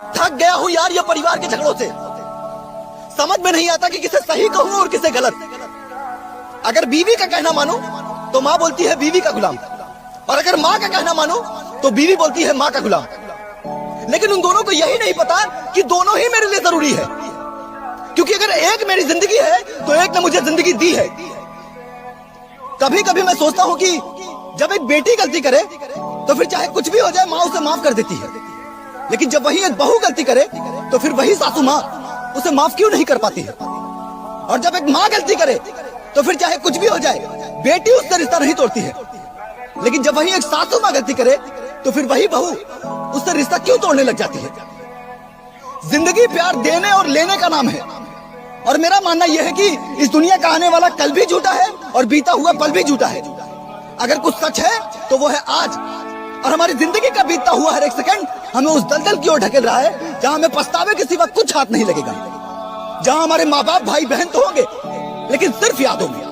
थक गया हूँ यार ये परिवार के झगड़ों से। समझ में नहीं आता कि किसे सही कहूँ और किसे गलत। अगर बीवी का कहना मानो तो माँ बोलती है बीवी का गुलाम, और अगर माँ का कहना मानो तो बीवी बोलती है माँ का गुलाम। लेकिन उन दोनों को यही नहीं पता कि दोनों ही मेरे लिए जरूरी है, क्योंकि अगर एक मेरी जिंदगी है तो एक ने मुझे जिंदगी दी है। कभी कभी मैं सोचता हूँ कि जब एक बेटी गलती करे तो फिर चाहे कुछ भी हो जाए माँ उसे माफ कर देती है, लेकिन जब वही एक बहू गलती करे तो फिर वही सासू माँ उसे माफ क्यों नहीं कर पाती है। और जब एक माँ गलती करे तो फिर चाहे कुछ भी हो जाए बेटी उससे रिश्ता नहीं तोड़ती है, लेकिन जब वही एक सासू माँ गलती करे तो फिर वही बहू उससे रिश्ता क्यों तोड़ने लग जाती है। जिंदगी प्यार देने और लेने का नाम है, और मेरा मानना यह है कि इस दुनिया का आने वाला कल भी झूठा है और बीता हुआ पल भी झूठा है। अगर कुछ सच है तो वो है आज, और हमारी जिंदगी का बीतता हुआ हर एक सेकंड हमें उस दलदल की ओर ढकेल रहा है जहां हमें पछतावे के सिवा कुछ हाथ नहीं लगेगा, जहां हमारे माँ बाप भाई बहन तो होंगे लेकिन सिर्फ यादों में।